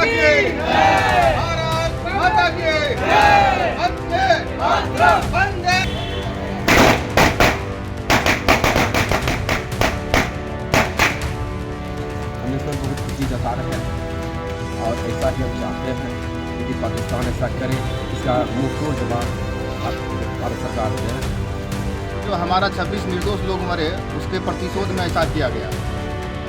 की भारत माता की वंदे मातरम वंदे। हम इस पर बहुत खुशी जता रहे हैं और ऐसा ही हम चाहते हैं कि पाकिस्तान ऐसा करे, इसका मुंह तोड़ जवाब भारत सरकार दे। जो हमारा 26 निर्दोष लोग मरे उसके प्रतिशोध में ऐसा किया गया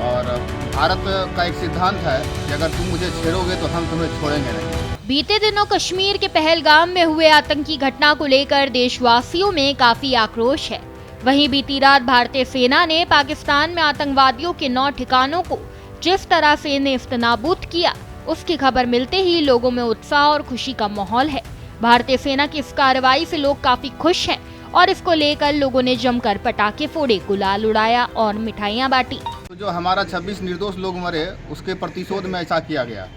और भारत का एक सिद्धांत है कि अगर तुम मुझे छेड़ोगे तो हम तुम्हें छोड़ेंगे नहीं। बीते दिनों कश्मीर के पहलगाम में हुए आतंकी घटना को लेकर देशवासियों में काफी आक्रोश है। वहीं बीती रात भारतीय सेना ने पाकिस्तान में आतंकवादियों के 9 ठिकानों को जिस तरह से नेस्तनाबूद किया, उसकी खबर मिलते ही लोगों में उत्साह और खुशी का माहौल है। भारतीय सेना की इस कार्रवाई से लोग काफी खुश हैं और इसको लेकर लोगों ने जमकर पटाखे फोड़े, गुलाल उड़ाया और मिठाइयां बांटी। तो जो हमारा 26 निर्दोष लोग मरे उसके प्रतिशोध में ऐसा किया गया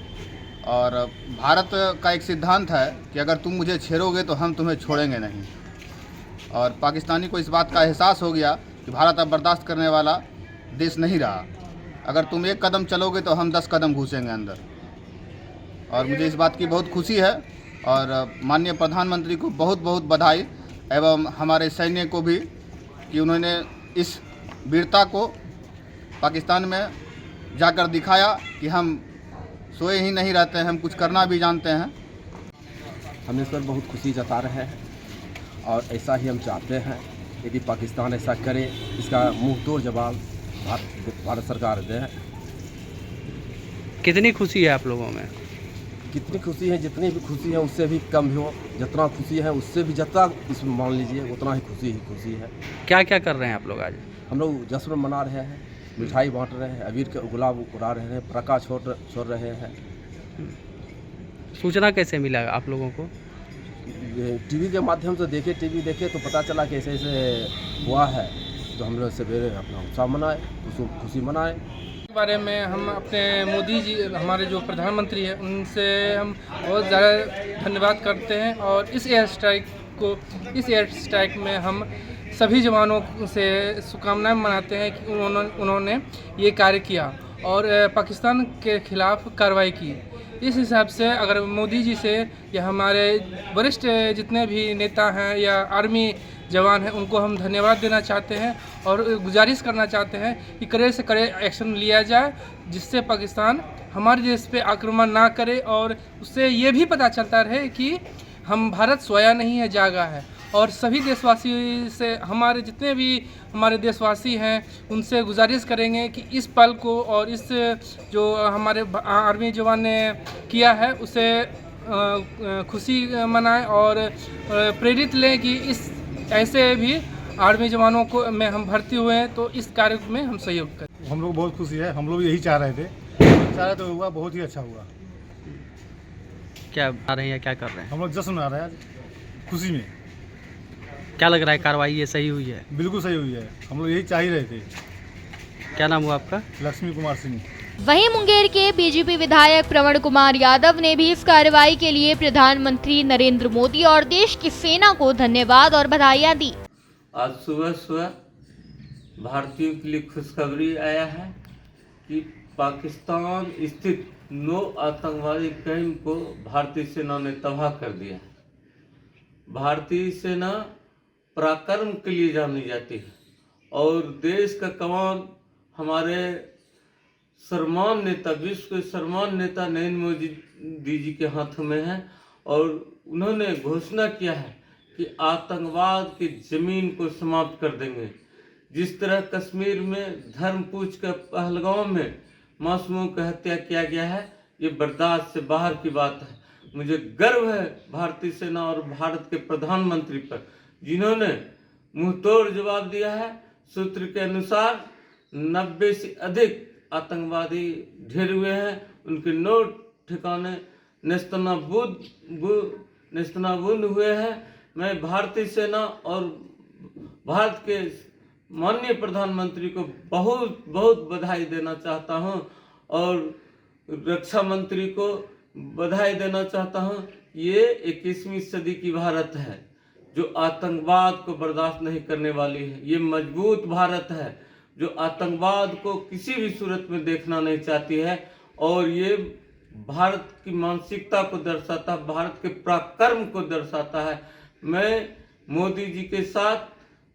और भारत का एक सिद्धांत है कि अगर तुम मुझे छेड़ोगे तो हम तुम्हें छोड़ेंगे नहीं। और पाकिस्तानी को इस बात का एहसास हो गया कि भारत अब बर्दाश्त करने वाला देश नहीं रहा। अगर तुम एक कदम चलोगे तो हम 10 कदम घुसेंगे अंदर। और मुझे इस बात की बहुत खुशी है और माननीय प्रधानमंत्री को बहुत बहुत बधाई एवं हमारे सैन्य को भी कि उन्होंने इस वीरता को पाकिस्तान में जाकर दिखाया कि हम सोए ही नहीं रहते हैं, हम कुछ करना भी जानते हैं। हम इस पर बहुत खुशी जता रहे हैं और ऐसा ही हम चाहते हैं यदि पाकिस्तान ऐसा करे, इसका मुंह तोड़ जवाब भारत सरकार दे। कितनी खुशी है आप लोगों में? कितनी खुशी है, जितनी भी खुशी है उससे भी कम भी हो, जितना खुशी है उससे भी जितना इसमें मान लीजिए उतना ही खुशी है। क्या क्या कर रहे हैं आप लोग आज? हम लोग जश्न मना रहे हैं, मिठाई बांट रहे हैं, अबीर के गुलाब उड़ा रहे हैं, प्रकाश छोड़ रहे हैं। सूचना कैसे मिला आप लोगों को? टीवी के माध्यम से टीवी देखे तो पता चला कि ऐसे ऐसे हुआ है, तो हम लोग सवेरे अपना उत्साह मनाए, खुशी मनाए। के बारे में हम अपने मोदी जी, हमारे जो प्रधानमंत्री हैं, उनसे हम बहुत ज़्यादा धन्यवाद करते हैं। और इस एयर स्ट्राइक में हम सभी जवानों से शुभकामनाएं मनाते हैं कि उन्होंने ये कार्य किया और पाकिस्तान के खिलाफ कार्रवाई की। इस हिसाब से अगर मोदी जी से या हमारे वरिष्ठ जितने भी नेता हैं या आर्मी जवान हैं, उनको हम धन्यवाद देना चाहते हैं और गुजारिश करना चाहते हैं कि कड़े से कड़े एक्शन लिया जाए, जिससे पाकिस्तान हमारे देश पे आक्रमण ना करे और उससे ये भी पता चलता रहे कि हम भारत सोया नहीं है, जागा है। और सभी देशवासी से, हमारे जितने भी हमारे देशवासी हैं, उनसे गुजारिश करेंगे कि इस पल को और इस जो हमारे आर्मी जवान ने किया है उसे खुशी मनाएं और प्रेरित लें कि इस ऐसे भी आर्मी जवानों को में हम भर्ती हुए हैं, तो इस कार्य में हम सहयोग करें। हम लोग बहुत खुशी है, हम लोग यही चाह रहे तो हुआ, बहुत ही अच्छा हुआ। क्या आ रहे हैं, क्या कर रहे हैं? हम लोग जश्न मना रहे हैं आज खुशी में। क्या लग रहा है, कार्रवाई ये सही हुई है? बिल्कुल सही हुई है, हम लोग यही चाह ही रहे थे। क्या नाम हुआ आपका? लक्ष्मी कुमार सिंह। वहीं मुंगेर के बीजेपी विधायक प्रवण कुमार यादव ने भी इस कार्रवाई के लिए प्रधानमंत्री नरेंद्र मोदी और देश की सेना को धन्यवाद और बधाइयां दी। आज सुबह भारतीयों के लिए खुशखबरी आया है कि पाकिस्तान स्थित 9 आतंकवादी कैंप को भारतीय सेना ने तबाह कर दिया है। भारतीय सेना पराक्रम के लिए जानी जाती है और देश का कमान हमारे सर्वमान्य नेता, विश्व के सर्वमान्य नेता नरेंद्र मोदी जी के हाथों में है। और उन्होंने घोषणा किया है कि आतंकवाद की जमीन को समाप्त कर देंगे। जिस तरह कश्मीर में धर्म पूछ कर पहलगाम में मासूमों की हत्या किया गया है, ये बर्दाश्त से बाहर की बात है। मुझे गर्व है भारतीय सेना और भारत के प्रधानमंत्री पर, जिन्होंने मुंहतोड़ जवाब दिया है। सूत्र के अनुसार 90 से अधिक आतंकवादी ढेर हुए हैं, उनके 9 ठिकाने नेस्तनाबूद हुए हैं। मैं भारतीय सेना और भारत के माननीय प्रधानमंत्री को बहुत बहुत बधाई देना चाहता हूं और रक्षा मंत्री को बधाई देना चाहता हूं। ये 21वीं सदी की भारत है जो आतंकवाद को बर्दाश्त नहीं करने वाली है। ये मजबूत भारत है जो आतंकवाद को किसी भी सूरत में देखना नहीं चाहती है। और ये भारत की मानसिकता को दर्शाता है, भारत के पराक्रम को दर्शाता है। मैं मोदी जी के साथ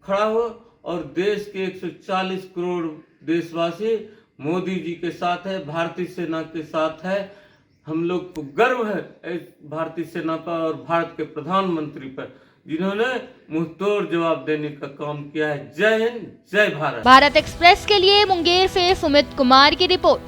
खड़ा हूँ और देश के 140 करोड़ देशवासी मोदी जी के साथ है, भारतीय सेना के साथ है। हम लोग को गर्व है इस भारतीय सेना पर और भारत के प्रधानमंत्री पर, जिन्होंने मुंहतोड़ जवाब देने का काम किया है। जय हिंद, जय भारत। भारत एक्सप्रेस के लिए मुंगेर से सुमित कुमार की रिपोर्ट।